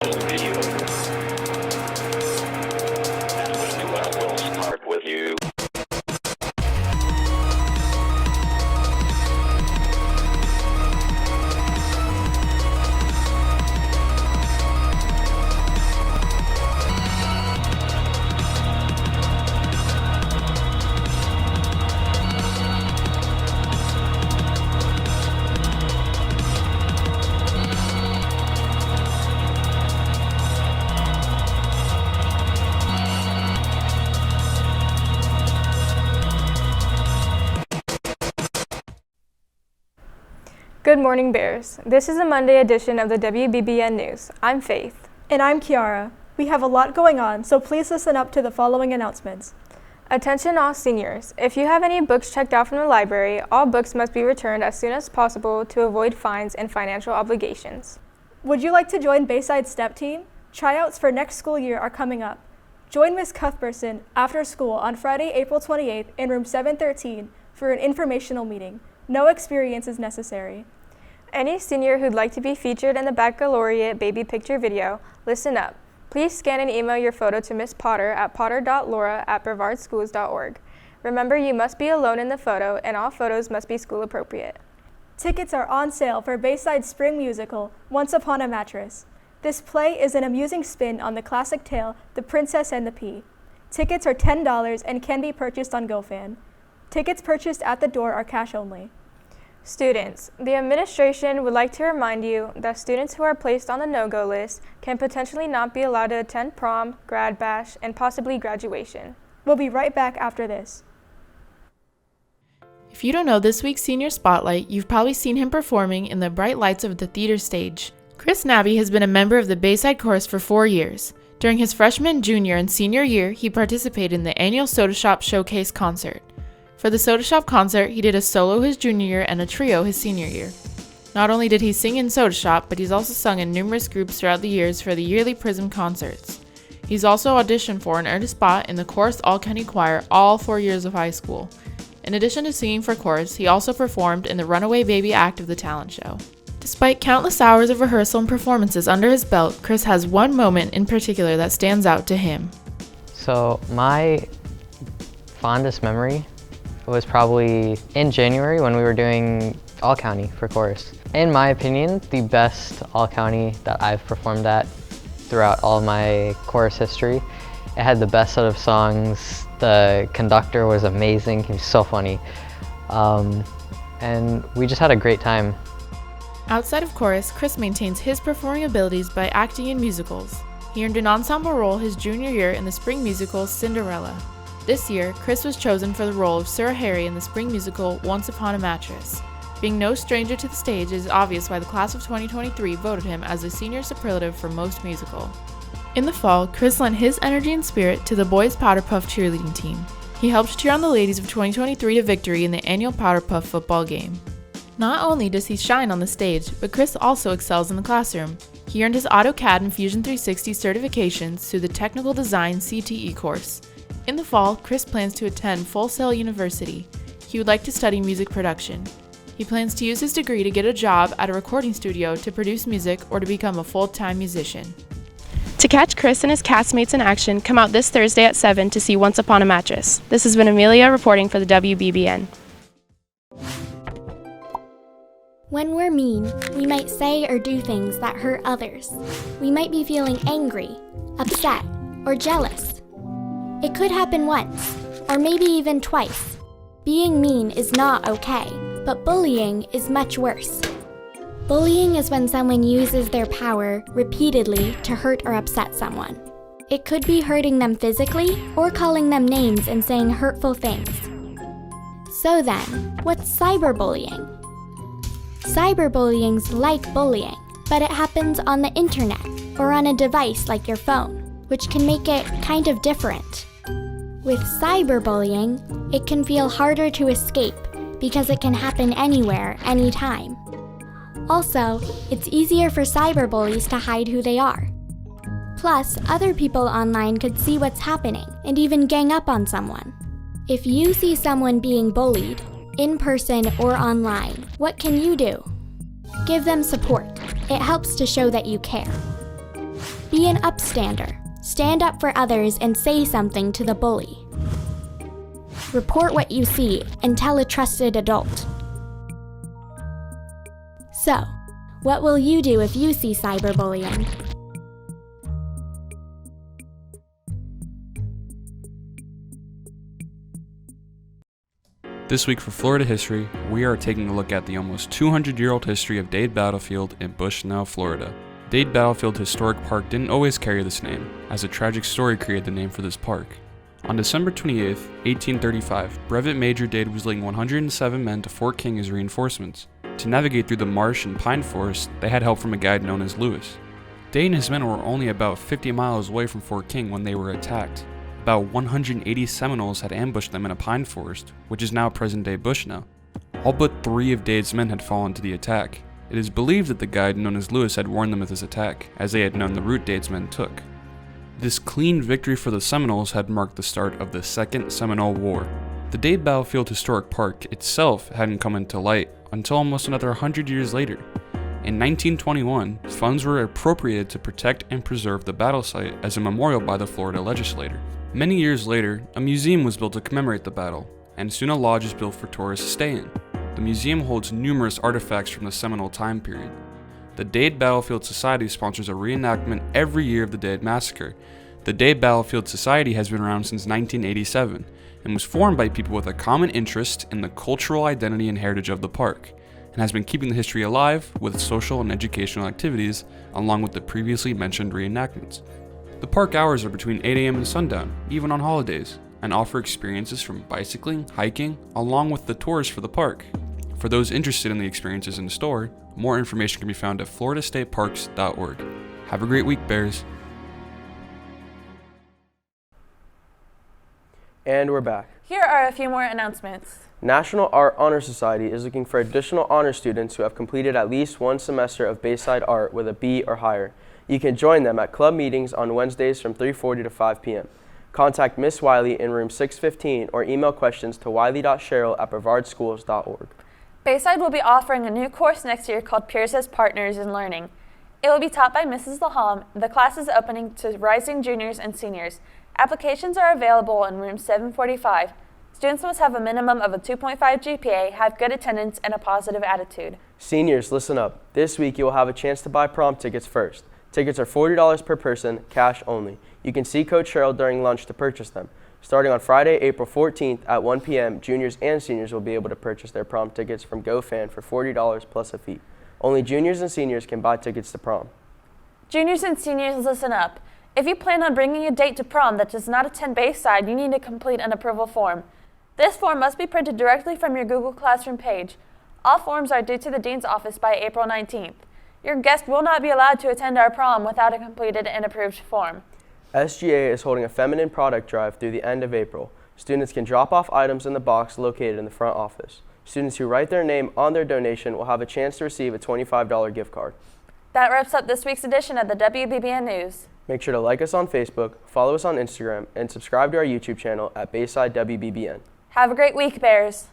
video. And the new one will start with you. Good morning, Bears. This is a Monday edition of the WBBN News. I'm Faith. And I'm Kiara. We have a lot going on, so please listen up to the following announcements. Attention all seniors. If you have any books checked out from the library, all books must be returned as soon as possible to avoid fines and financial obligations. Would you like to join Bayside's STEP team? Tryouts for next school year are coming up. Join Ms. Cuthbertson after school on Friday, April 28th in room 713 for an informational meeting. No experience is necessary. Any senior who'd like to be featured in the baccalaureate baby picture video, listen up. Please scan and email your photo to Ms. Potter at potter.laura@brevardschools.org. Remember, you must be alone in the photo and all photos must be school appropriate. Tickets are on sale for Bayside's spring musical, Once Upon a Mattress. This play is an amusing spin on the classic tale, The Princess and the Pea. Tickets are $10 and can be purchased on GoFan. Tickets purchased at the door are cash only. Students, the administration would like to remind you that students who are placed on the no-go list can potentially not be allowed to attend prom, grad bash, and possibly graduation. We'll be right back after this. If you don't know this week's Senior Spotlight, you've probably seen him performing in the bright lights of the theater stage. Chris Nabby has been a member of the Bayside Chorus for 4 years. During his freshman, junior, and senior year, he participated in the annual Soda Shop Showcase concert. For the Soda Shop concert, he did a solo his junior year and a trio his senior year. Not only did he sing in Soda Shop, but he's also sung in numerous groups throughout the years for the yearly Prism concerts. He's also auditioned for and earned a spot in the Chorus All-County Choir all 4 years of high school. In addition to singing for chorus, he also performed in the Runaway Baby act of the talent show. Despite countless hours of rehearsal and performances under his belt, Chris has one moment in particular that stands out to him. So my fondest memory was probably in January when we were doing all-county for chorus. In my opinion, the best all-county that I've performed at throughout all my chorus history. It had the best set of songs. The conductor was amazing. He was so funny. And we just had a great time. Outside of chorus, Chris maintains his performing abilities by acting in musicals. He earned an ensemble role his junior year in the spring musical Cinderella. This year, Chris was chosen for the role of Sir Harry in the spring musical Once Upon a Mattress. Being no stranger to the stage, it is obvious why the class of 2023 voted him as a senior superlative for most musical. In the fall, Chris lent his energy and spirit to the boys' Powder Puff cheerleading team. He helped cheer on the ladies of 2023 to victory in the annual Powder Puff football game. Not only does he shine on the stage, but Chris also excels in the classroom. He earned his AutoCAD and Fusion 360 certifications through the Technical Design CTE course. In the fall, Chris plans to attend Full Sail University. He would like to study music production. He plans to use his degree to get a job at a recording studio to produce music or to become a full-time musician. To catch Chris and his castmates in action, come out this Thursday at 7 to see Once Upon a Mattress. This has been Amelia reporting for the WBBN. When we're mean, we might say or do things that hurt others. We might be feeling angry, upset, or jealous. It could happen once, or maybe even twice. Being mean is not okay, but bullying is much worse. Bullying is when someone uses their power repeatedly to hurt or upset someone. It could be hurting them physically or calling them names and saying hurtful things. So then, what's cyberbullying? Cyberbullying's like bullying, but it happens on the internet or on a device like your phone, which can make it kind of different. With cyberbullying, it can feel harder to escape because it can happen anywhere, anytime. Also, it's easier for cyberbullies to hide who they are. Plus, other people online could see what's happening and even gang up on someone. If you see someone being bullied, in person or online, what can you do? Give them support. It helps to show that you care. Be an upstander. Stand up for others and say something to the bully. Report what you see and tell a trusted adult. So, what will you do if you see cyberbullying? This week for Florida History, we are taking a look at the almost 200-year-old history of Dade Battlefield in Bushnell, Florida. Dade Battlefield Historic Park didn't always carry this name, as a tragic story created the name for this park. On December 28, 1835, Brevet Major Dade was leading 107 men to Fort King as reinforcements. To navigate through the marsh and pine forest, they had help from a guide known as Lewis. Dade and his men were only about 50 miles away from Fort King when they were attacked. About 180 Seminoles had ambushed them in a pine forest, which is now present-day Bushnell. All but 3 of Dade's men had fallen to the attack. It is believed that the guide known as Lewis had warned them of this attack, as they had known the route Dade's men took. This clean victory for the Seminoles had marked the start of the Second Seminole War. The Dade Battlefield Historic Park itself hadn't come into light until almost another 100 years later. In 1921, funds were appropriated to protect and preserve the battle site as a memorial by the Florida legislature. Many years later, a museum was built to commemorate the battle, and soon a lodge is built for tourists to stay in. The museum holds numerous artifacts from the Seminole time period. The Dade Battlefield Society sponsors a reenactment every year of the Dade Massacre. The Dade Battlefield Society has been around since 1987 and was formed by people with a common interest in the cultural identity and heritage of the park, and has been keeping the history alive with social and educational activities along with the previously mentioned reenactments. The park hours are between 8 a.m. and sundown, even on holidays, and offer experiences from bicycling, hiking, along with the tours for the park. For those interested in the experiences in store, more information can be found at floridastateparks.org. Have a great week, Bears. And we're back. Here are a few more announcements. National Art Honor Society is looking for additional honor students who have completed at least one semester of Bayside Art with a B or higher. You can join them at club meetings on Wednesdays from 3:40 to 5 p.m. Contact Miss Wiley in room 615 or email questions to wiley.cheryl@brevardschools.org. Bayside will be offering a new course next year called Peers as Partners in Learning. It will be taught by Mrs. Laham. The class is opening to rising juniors and seniors. Applications are available in room 745. Students must have a minimum of a 2.5 GPA, have good attendance, and a positive attitude. Seniors, listen up. This week you will have a chance to buy prom tickets first. Tickets are $40 per person, cash only. You can see Coach Cheryl during lunch to purchase them. Starting on Friday, April 14th at 1 p.m., juniors and seniors will be able to purchase their prom tickets from GoFan for $40 plus a fee. Only juniors and seniors can buy tickets to prom. Juniors and seniors, listen up. If you plan on bringing a date to prom that does not attend Bayside, you need to complete an approval form. This form must be printed directly from your Google Classroom page. All forms are due to the Dean's office by April 19th. Your guest will not be allowed to attend our prom without a completed and approved form. SGA is holding a feminine product drive through the end of April. Students can drop off items in the box located in the front office. Students who write their name on their donation will have a chance to receive a $25 gift card. That wraps up this week's edition of the WBBN News. Make sure to like us on Facebook, follow us on Instagram, and subscribe to our YouTube channel at Bayside WBBN. Have a great week, Bears.